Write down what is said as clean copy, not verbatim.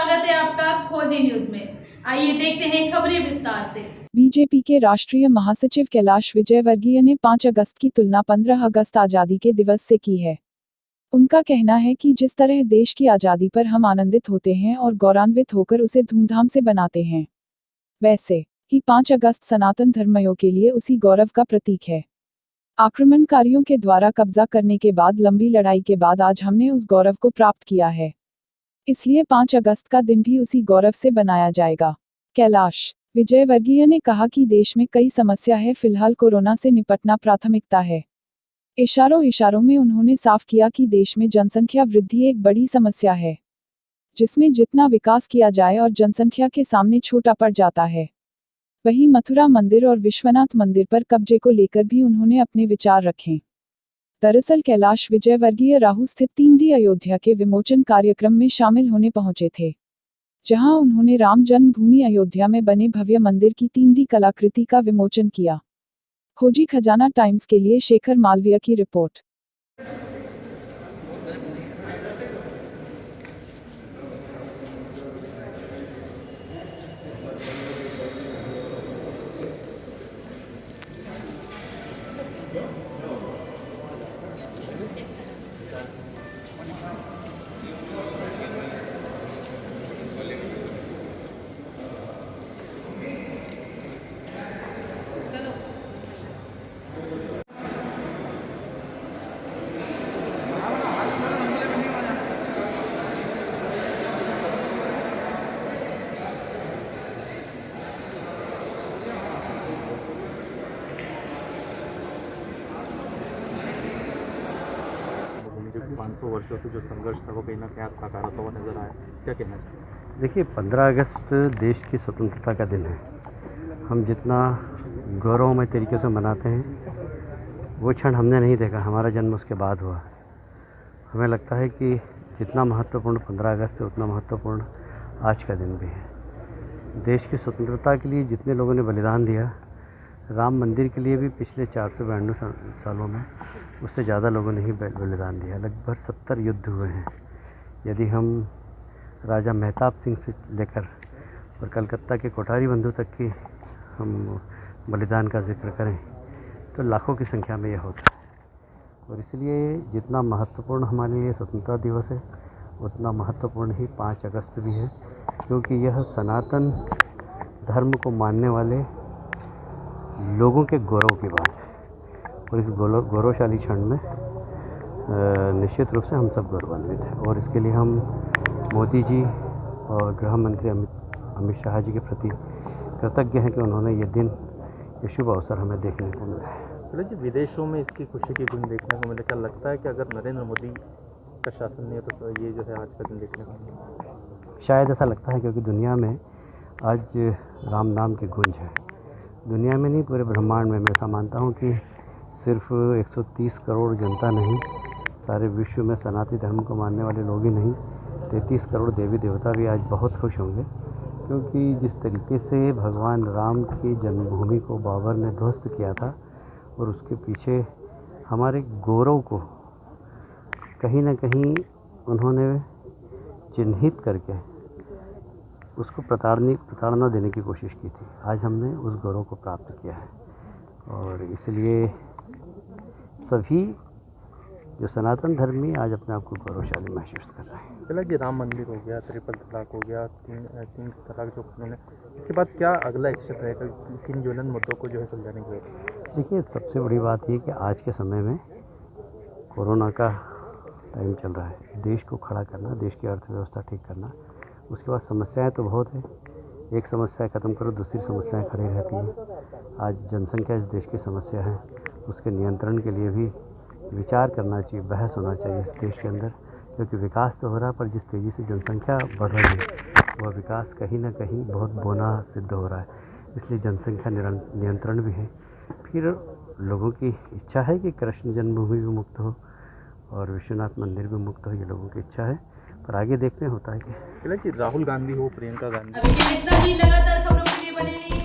स्वागत है आपका खोजी न्यूज में। आइए देखते हैं खबरें विस्तार से। बीजेपी के राष्ट्रीय महासचिव कैलाश विजयवर्गीय ने 5 अगस्त की तुलना 15 अगस्त आजादी के दिवस से की है। उनका कहना है कि जिस तरह देश की आजादी पर हम आनंदित होते हैं और गौरवान्वित होकर उसे धूमधाम से बनाते हैं, वैसे ही 5 अगस्त सनातन धर्मियों के लिए उसी गौरव का प्रतीक है। आक्रमणकारियों के द्वारा कब्जा करने के बाद लंबी लड़ाई के बाद आज हमने उस गौरव को प्राप्त किया है, इसलिए 5 अगस्त का दिन भी उसी गौरव से बनाया जाएगा। कैलाश विजयवर्गीय ने कहा कि देश में कई समस्या है, फिलहाल कोरोना से निपटना प्राथमिकता है। इशारों में उन्होंने साफ किया कि देश में जनसंख्या वृद्धि एक बड़ी समस्या है, जिसमें जितना विकास किया जाए और जनसंख्या के सामने छोटा पड़ जाता है। वहीं मथुरा मंदिर और विश्वनाथ मंदिर पर कब्जे को लेकर भी उन्होंने अपने विचार रखे। दरअसल कैलाश विजयवर्गीय राहू स्थित 3D अयोध्या के विमोचन कार्यक्रम में शामिल होने पहुंचे थे, जहां उन्होंने राम जन्मभूमि अयोध्या में बने भव्य मंदिर की 3D कलाकृति का विमोचन किया। खोजी खजाना टाइम्स के लिए शेखर मालवीय की रिपोर्ट। जो 500 वर्षों से जो संघर्ष था वो कहीं ना कहीं साकार होता हुआ नजर आया, क्या कहना चाहिए? देखिए, 15 अगस्त देश की स्वतंत्रता का दिन है। हम जितना गौरवमय तरीके से मनाते हैं वो क्षण हमने नहीं देखा, हमारा जन्म उसके बाद हुआ। हमें लगता है कि जितना महत्वपूर्ण 15 अगस्त है उतना महत्वपूर्ण आज का दिन भी है। देश की स्वतंत्रता के लिए जितने लोगों ने बलिदान दिया, राम मंदिर के लिए भी पिछले 492 सालों में उससे ज़्यादा लोगों ने ही बलिदान दिया। लगभग 70 युद्ध हुए हैं। यदि हम राजा मेहताब सिंह से लेकर और कलकत्ता के कोठारी बंधु तक की हम बलिदान का जिक्र करें तो लाखों की संख्या में यह होता है। और इसलिए जितना महत्वपूर्ण हमारे लिए स्वतंत्रता दिवस है उतना महत्वपूर्ण ही 5 अगस्त भी है, क्योंकि यह सनातन धर्म को मानने वाले लोगों के गौरव की बात है। और इस गौरवशाली क्षण में निश्चित रूप से हम सब गौरवान्वित हैं और इसके लिए हम मोदी जी और गृह मंत्री अमित शाह जी के प्रति कृतज्ञ हैं कि उन्होंने ये दिन, ये शुभ अवसर हमें देखने को मिला है। जी, विदेशों में इसकी खुशी की गुण देखने को मिले, क्या लगता है कि अगर नरेंद्र मोदी का शासन नहीं है तो ये जो है आज का दिन देखने को मिले? शायद ऐसा लगता है, क्योंकि दुनिया में आज राम नाम की गूंज है। दुनिया में नहीं, पूरे ब्रह्मांड में मैं ऐसा मानता हूँ कि सिर्फ 130 करोड़ जनता नहीं, सारे विश्व में सनातन धर्म को मानने वाले लोग ही नहीं, 33 करोड़ देवी देवता भी आज बहुत खुश होंगे, क्योंकि जिस तरीके से भगवान राम की जन्मभूमि को बाबर ने ध्वस्त किया था और उसके पीछे हमारे गौरव को कहीं ना कहीं उन्होंने चिन्हित करके उसको प्रताड़ना देने की कोशिश की थी। आज हमने उस गौरव को प्राप्त किया है और इसलिए सभी जो सनातन धर्मी आज अपने आप को गौरवशाली महसूस कर रहे हैं। चला कि राम मंदिर हो गया, ट्रिपल तलाक हो गया, तीन तलाक जो कानून है, इसके बाद क्या अगला एक्शन रहेगा, किन ज्वलन मुद्दों को जो है सुलझाने की जरूरत? देखिए, सबसे बड़ी बात ये कि आज के समय में कोरोना का टाइम चल रहा है, देश को खड़ा करना, देश की अर्थव्यवस्था ठीक करना, उसके बाद समस्याएं तो बहुत है। एक समस्या ख़त्म करो, दूसरी समस्याएं खड़ी रहती हैं। आज जनसंख्या इस देश की समस्या है, उसके नियंत्रण के लिए भी विचार करना चाहिए, बहस होना चाहिए इस देश के अंदर, क्योंकि विकास तो हो रहा है पर जिस तेज़ी से जनसंख्या बढ़ रही है वह विकास कहीं ना कहीं बहुत बोना सिद्ध हो रहा है। इसलिए जनसंख्या नियंत्रण भी है। फिर लोगों की इच्छा है कि कृष्ण जन्मभूमि भी मुक्त हो और विश्वनाथ मंदिर भी मुक्त हो, ये लोगों की इच्छा है, पर आगे देखते होता है कि राहुल गांधी हो, प्रियंका गांधी। अभी के लिए इतना ही, लगातार खबरों के लिए बने रहिए।